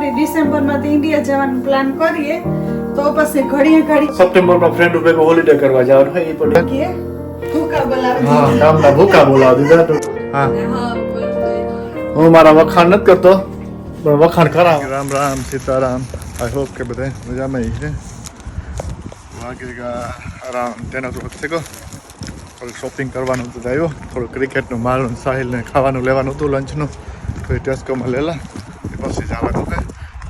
સુધી ડિસેમ્બરમાં ઇન્ડિયા જવાનું પ્લાન કરીએ તો પછી ઘડી સપ્ટેમ્બરમાં ફ્રેન્ડ ભેગો હોલિડે કરવા જવાનું હોય એ પણ કે ભૂકા બોલાવે હા ગામના ભૂકા બોલાવી દીધા હા હું મારા વખાણ નથી કરતો પણ વખાણ કરાવ રામ રામ સીતારામ આઈ હોપ કે બધા મજામાં છે વાગેગા આરામ તેનો તો થયો થોડુંક શોપિંગ કરવાનું હતું આવ્યો થોડું ક્રિકેટનું માલનું સાહિલને ખાવાનું લેવાનું હતું લંચનું તો એ ટેસ્કોમાં લેલા પછી જવાનું છે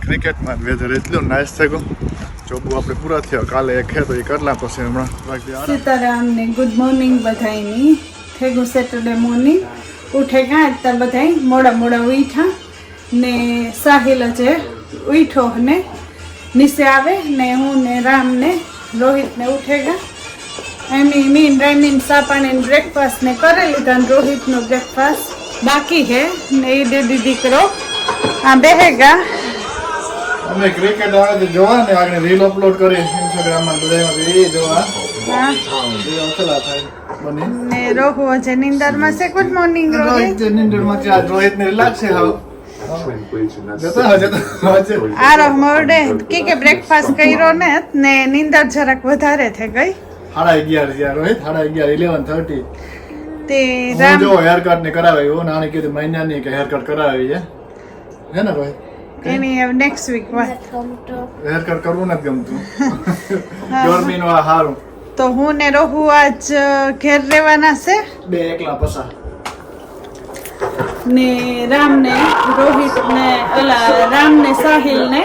ક્રિકેટમાં વેધર એટલું નાઇસ થઈ ગયું જોબુ આપણે પૂરા થયા કાલે એક હે તો એ કરલા પછી હમણાં સીતારામ ને ગુડ મોર્નિંગ બધાયની થેગું સેટરડે મોર્નિંગ ઉઠે ગયા ત્યાં બધાય મોડા ઉઠ્યા ને સાહિલ જે ઉઠો ને નીચે આવે ને હું ને રામ ને રોહિત ને ઉઠે ગયા એમની મીન રામીન સાપાને બ્રેકફાસ્ટ ને કરી લીધા ને રોહિતનો બ્રેકફાસ્ટ બાકી હે ને એ દીદી દીકરો આ બેહેગા અમે ક્રિકેટ આવે જોવા ને આગળ રીલ અપલોડ કરી ઇન્સ્ટાગ્રામમાં બધામાં એ જોવા હા ને રોહુ છે નિંદરમાં છે ગુડ મોર્નિંગ રોહિત નિંદરમાં છે આજ રોહિત ને રિલેક્સ છે હાવ આરો મોડે કે બ્રેકફાસ્ટ કર્યો ને નિંદર જરાક વધારે થઈ ગઈ 11:30 રોહિત 11:30 તે રામ જો હેર કટ ને કરાવે એવો નાની કીધું મહિનાની કે હેર કટ કરાવી છે હે ને રોહિત એની નેક્સ્ટ વીક વાત હેર કટ કરવું નથી ગમતું ગરમીનો આ હારું તો હું ને રોહુ આજ ઘેર રહેવાના છે બે એકલા પસા ને રામ ને રોહિત ને રામ ને સાહિલ ને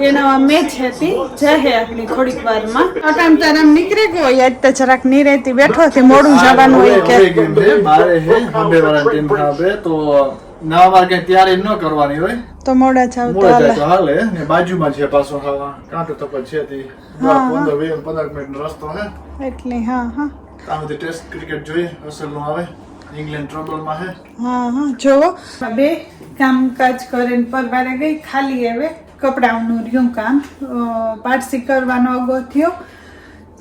એનો મેચ હતી જહે આટલી થોડીક વારમાં અટામ તારામ નીકળી ગયો યાદ તો જરાક ની રહેતી બેઠો થી મોડું જવાનું હોય કે બારે હે હંબે વાળા ટીમ ખાબે તો 9 વાગે તૈયારી ન કરવાની હોય તો મોડા જાવ તો હાલે ને બાજુમાં છે પાછો હા કાંટો તપત છે તી 15 મિનિટનો રસ્તો હે એટલે હા આમ ટેસ્ટ ક્રિકેટ જોઈએ અસલનું આવે ઇંગ્લેન્ડ ટ્રબલમાં હે હા જોવો બે કામકાજ કરીને પરવારે ગઈ ખાલી હવે કપડાઓનું રહ્યું કામ પારસી કરવાનો અગો થયો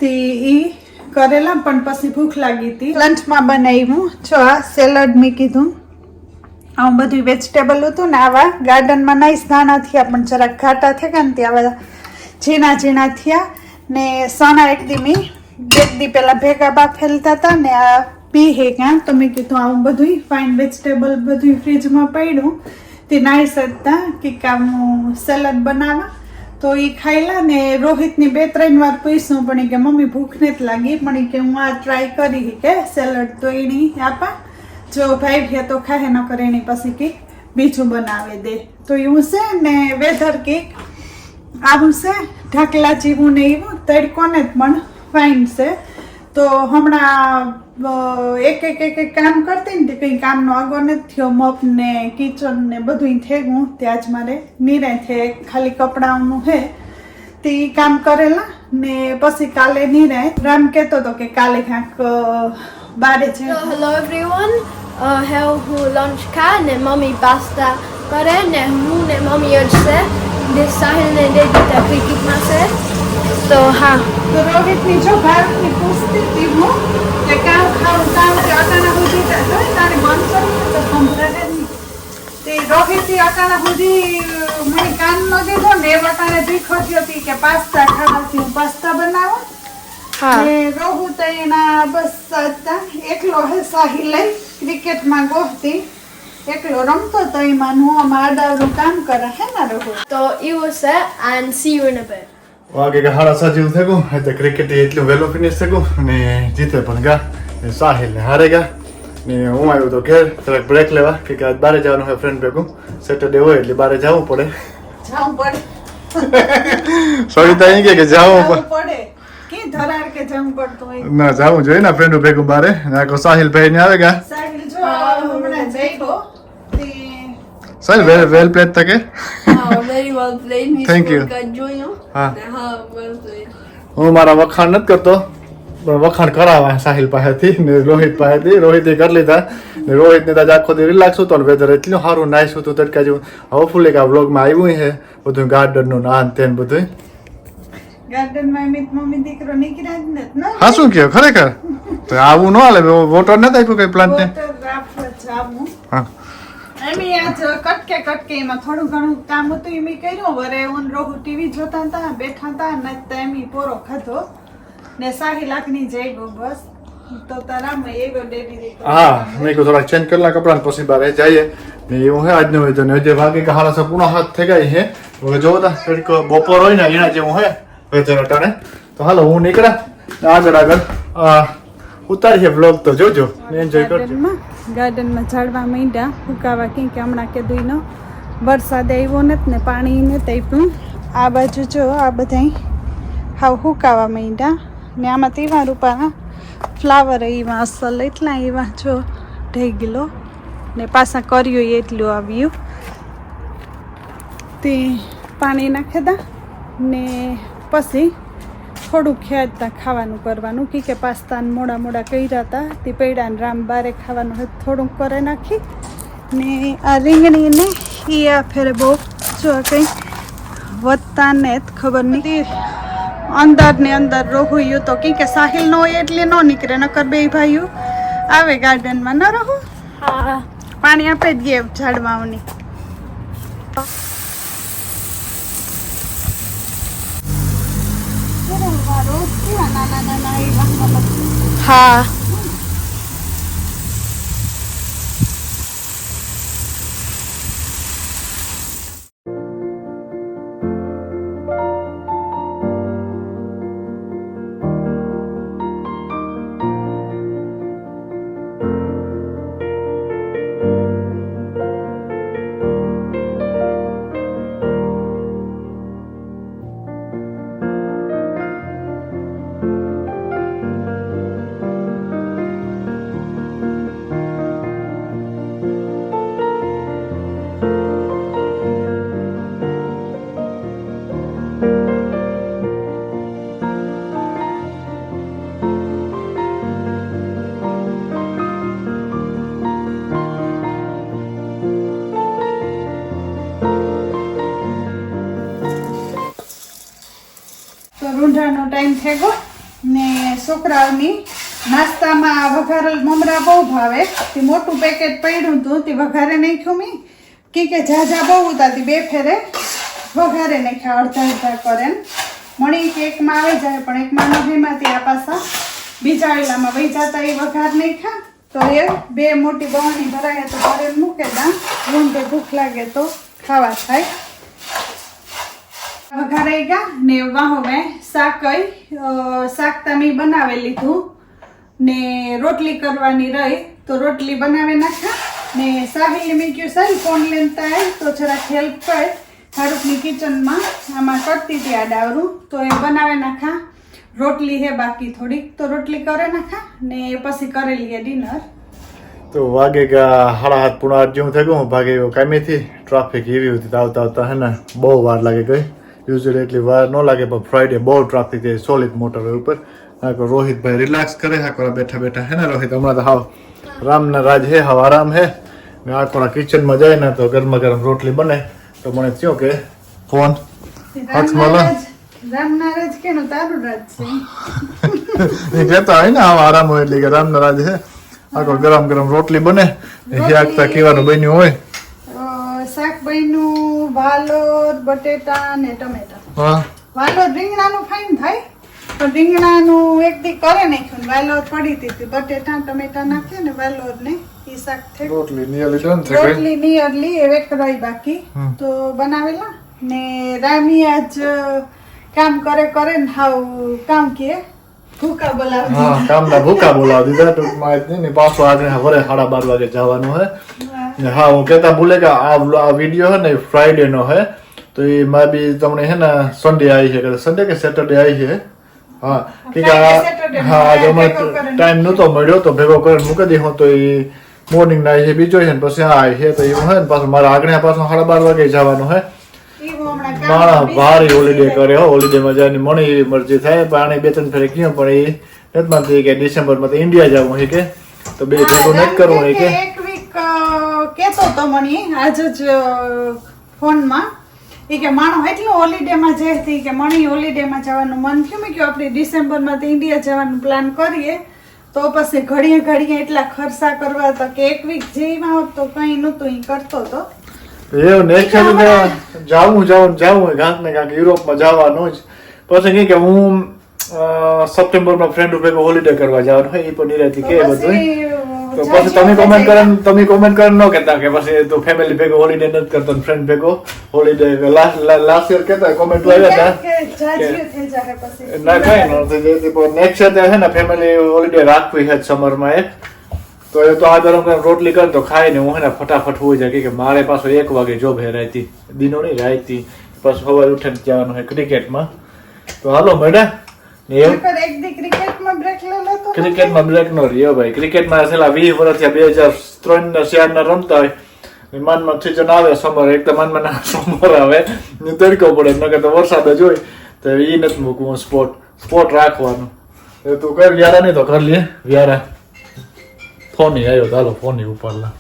તે ઈ કરેલા પણ પછી ભૂખ લાગી હતી લંચમાં બનાવ્યું જો આ સેલડ મેં કીધું આવું બધું વેજીટેબલ હતું ને આવા ગાર્ડનમાં નાઈસ દાણા થયા પણ જરાક ઘાટા થયા ને ત્યાં ઝીણા થયા ને સણા એક દી મેં બે દી પહેલાં ભેગા બાફેલતા હતા ને આ પી હે ક્યાં તો મેં કીધું આવું બધું ફાઇન વેજીટેબલ બધું ફ્રીજમાં પડ્યું તે નાઈસ હતા કે કામનું સેલડ બનાવવા તો એ ખાઈલા ને રોહિતની 2-3 વાર પૂછ્યું પણ કે મમ્મી ભૂખ નથી લાગી પણ કે હું આ ટ્રાય કરી કે સેલડ તો એની આપા જો ભાઈ ભે તો ખાહે ન કરે એની પછી કે બીજું બનાવે દે તો એવું છે ને વેધર કેક આવું છે ઢાકલા જેવું ને એવું તડકોને જ પણ ફાઇન છે તો હમણાં એક કામ કરતી ને કંઈ કામનો આગો નથી થયો મપ ને કિચન ને બધું થઈ ગયું ત્યાં જ મારે નિરાંતે ખાલી કપડાઓનું હે તે કામ કરેલા ને પછી કાલે નિરાંત રામ કહેતો હતો કે કાલે ક્યાંક બારે છે હેલો એવરીવન હું લંચ ખા ને મમ્મી પાસ્તા કરે ને હું ને મમ્મી જ છે ને સાહિલ ને દે દીધા ક્રિકેટમાં છે તો હા તો રોહિતની જો ભારતની પૂછતી હતી હું કે કામ ખાવું કામ કે અટાણા સુધી તારે બંધ કરવું તો સંભળાય નહીં તે રોહિતથી અટાણા સુધી મને કામ ન દીધો ને એ અટાણે ભીખો થયો હતી કે પાસ્તા ખાવાથી હું પાસ્તા બનાવો ને રોહુ તો એના બસ એકલો હે સાહિલ લઈ ક્રિકેટમાં ગોહતી એકલો રમતો તો એમાં હું આમાં આડાવરું કામ કરે હે ને રોહુ તો એવું છે and see you in a bit વાગે કે 6:30 જેવું થઈ ગયું એટલે ક્રિકેટ એટલું વહેલું ફિનિશ થઈ ગયું અને જીતે પણ ગયા ને સાહિલ ને હારે ગયા ને હું આવ્યો તો ઘેર જરાક બ્રેક લેવા કે આજ બારે જવાનું હોય ફ્રેન્ડ ભેગું સેટરડે હોય એટલે બારે જવું પડે સવિતા અહીં કે જવું પડે કે ધરાર કે જવું પડતું હોય ના જવું જોઈએ ને ફ્રેન્ડ ભેગું બારે નાકો સાહિલ ભાઈ ને આવે ગયા સાહિલ જો હમણાં જઈવો સાહિલ વેલ પ્લેડ તકે very well played Thank you. જોયું હા well played હું મારા વખાણ નથી કરતો પણ વખાણ કરાવા સાહિલ પાસેથી ને રોહિત પાસેથી રોહિતે કરી લીધા ને રોહિતને તો આખો દી રિલેક્સ હતો ને વેધર એટલું સારું નાઈસ હતું તડકા જેવું હોપફુલી કે આ વ્લોગમાં આવ્યું છે બધું ગાર્ડનનું નાન તેન બધું ગાર્ડનમાં મિત મમ્મી દીકરો નીકળ્યા જ નથી ને હા શું કહ્યું ખરેખર તો આવું ન હાલે વોટર નથી આપ્યું કઈ પ્લાન્ટ ને ફોટોગ્રાફ જાવું હા એમી આજ કટકે એમાં થોડું ઘણું કામ હતું એમી કર્યું વરે ઓન રોહુ ટીવી જોતા હતા બેઠા હતા ને તો એમી પોરો ખાધો ને 60 લાખની જઈ ગયો બસ તો તારા મેં એવો ડેડી દીકરો હા મેં કહ્યું થોડા ચેન્જ કરેલા કપડાં પછી બહાર જઈએ ને એવું હે આજનું હોય તો ને જે વાગે કે હારા પૂર્ણ હાથ થઈ ગઈ હે હવે જો તા કઈક બપોર હોય ને એના જેવું હોય વેધર અટાણે તો હાલો હું નીકળ્યા આગળ ઉતારીએ વ્લોગ તો જોજો એન્જોય કરજો ગાર્ડનમાં ઝાડવા માંડ્યા ફૂકાવા કે હમણાં કે દુઈનો વરસાદ આવ્યો નથી ને પાણી ને તઈપું આ બાજુ જો આ બધા હાવ ફૂકાવા માંડ્યા ને આમાં તેવા રૂપાના ફ્લાવર એવા અસલ એટલા એવા જો ઢઈ ગયેલો ને પાછા કર્યું એટલું આવ્યું તે પાણી નાખી દા ને પછી થોડુંક ખેંચતા ખાવાનું કરવાનું કે પાસ્તા મોડા કર્યા હતા તે પૈડા ને રામ બારે ખાવાનું થોડુંક કરે નાખી ને આ રીંગણી ને એ આ ફેરે બહુ જો કંઈ વધતા ને ખબર નહીં અંદર ને અંદર રોહુયું તો કે સાહિલ નો હોય એટલે ન નીકળે નકર બે ભાઈઓ આવે ગાર્ડનમાં ન રહું હા પાણી આપે જ ગયા ઝાડવાઓની હા રૂંઢાનો ટાઈમ થઈ ગયો ને છોકરાઓની નાસ્તામાં વઘારેલ મમરા બહુ ભાવે તે મોટું પેકેટ પડ્યું હતું તે વઘારે નાખ્યું મેં કે ઝાઝા બહુ ઉતારતી બે ફેરે વઘારે નાખ્યા અડધા કરે મણી કે એકમાં આવી જાય પણ એકમાં નભીમાંથી આ પાછા બીજા વેલામાં વહી જતા એ વઘાર નાખ્યા તો એ બે મોટી બહાની ભરાય તો ઘરે મૂકે દા રૂંઢે ભૂખ લાગે તો ખાવા થાય વઘારાઈ ગયા ને વાહો મેં શાક તમે બનાવી લીધું ને રોટલી કરવાની રહી તો રોટલી બનાવી નાખ્યા ને સાહિલ મેં કહ્યું સાહેબ ફોન લેતા આવી તો જરાક હેલ્પ કર હારૂકની કિચનમાં આમાં કરતી હતી આડાવરું તો એ બનાવી નાખા રોટલી હે બાકી થોડીક તો રોટલી કરે નાખા ને પછી કરી લઈએ ડિનર તો વાગે ગયા 7:30 પૂણા 8 જેવું થઈ ગયું ભાગે એવો કામેથી ટ્રાફિક એવી હતી આવતા હે ને બહુ વાર લાગે ગઈ યુઝ્યુઅલી એટલી વાર ન લાગે પણ ફ્રાઈડે બહુ ટ્રાફિક છે સોલિડ મોટરવે ઉપર રોહિતભાઈ રિલેક્સ કરે હા બેઠા હે ને રોહિત હમણાં તો હાવ રામના રાજ હે હાવ આરામ હે ને આ કિચનમાં જાય ને તો ગરમા ગરમ રોટલી બને તો મને થયો કે ફોન હાથમાં લો રામના રાજ કેનું તારું રાજ છે એ કહેતા હોય ને આમ આરામ હોય એટલે કે રામના રાજ હે આખો ગરમ ગરમ રોટલી બને શાક કેવાનું બન્યું હોય શાક બન્યું વાલોર બટેટા ને ટમેટા હા વાલોર રીંગણાનું ફાઈન થાય પણ રીંગણાનું એક દી કરે નાખ્યું વાલોર પડી હતી બટેટા ટમેટા નાખીએ ને વાલોર ને ઈ શાક થઈ રોટલી નિયરલી ડન થઈ ગઈ રોટલી નિયરલી એક રહી બાકી તો બનાવેલા ને રામી આજ કામ કરે ને હાવ કામ કે ભૂકા બોલાવ હા કામના ભૂકા બોલાવી દીધા ટૂંકમાં જ નહીં ને પાછું આગળ વરે 12:30 વાગે જવાનું હે હા હું કહેતા ભૂલે કે આ વિડીયો હે ને ફ્રાઈડે નો હે તો એ માં બી તમને હે ને સન્ડે આવી છે સન્ડે કે સેટરડે આવી છે હા કે હા આજે મને ટાઈમ નહોતો મળ્યો તો ભેગો કરીને મૂકી દઈ હું તો એ મોર્નિંગ ના છે બીજો છે ને પછી આ આવી છે તો એવું હે ને પાછું મારા આગળ પાછું 12:30 વાગે જવાનું હે મારા ભારી હોલિડે કરે હો હોલિડે માં જવાની મણી મરજી થાય પાણી 2-3 ફેરે ગયો પણ એ નથી માનતી કે ડિસેમ્બર માં ઇન્ડિયા જવું છે કે તો બે ભેગું નથી કરવું છે કે એક વીક કેતો તો મણી આજ જ ફોનમાં એ કે માણો એટલું હોલિડે માં જતી કે મણી હોલિડે માં જવાનું મન થયું મેં કે આપણે ડિસેમ્બર માં ઇન્ડિયા જવાનું પ્લાન કરીએ તો પછી ઘડીએ ઘડીએ એટલા ખર્ચા કરવા હતા કે એક વીક જેમાં હોત તો કઈ નહોતું ઈ કરતો હતો. એવું નેક્સ્ટ જાવું ક્યાંક ને ક્યાંક યુરોપમાં જવાનું જ. પછી કહે કે હું સપ્ટેમ્બરમાં ફ્રેન્ડ ભેગો હોલિડે કરવા જવાનું હોય એ પણ નિરાતી કે બધું. તો પછી તમે કોમેન્ટ કરીને ન કહેતા કે પછી તું ફેમિલી ભેગો હોલિડે નથી કરતો ફ્રેન્ડ ભેગો હોલિડે લાસ્ટ યર કહેતા કોમેન્ટ આવ્યા હતા ના કઈ નથી. નેક્સ્ટ યર છે ને ફેમિલી હોલિડે રાખવી છે સમરમાં એક. તો એ તો આ ગરમ ગરમ રોટલી કર તો ખાઈ ને હું હે ને ફટાફટ હોઈ જાય કે મારે પાછો 1 વાગે જોબ હે રાતી દિનો નહીં રાતી પછી સવારે ઉઠીને જવાનું હોય ક્રિકેટમાં. તો હાલો મેડા ક્રિકેટમાં બ્રેક નો રહ્યો ભાઈ. ક્રિકેટમાં છેલ્લા 20 વર્ષથી 2003 ના રમતા હોય માનમાં સિઝન આવે સમર એક તો માનમાં સમર આવે તડકો પડે નકર તો વરસાદ જ હોય તો એ નથી મૂકવું સ્પોર્ટ રાખવાનું. તું કર વ્યારા નહીં તો કર લે વ્યારા. ફોન આવ્યો ચાલો ફોન ઉપર લા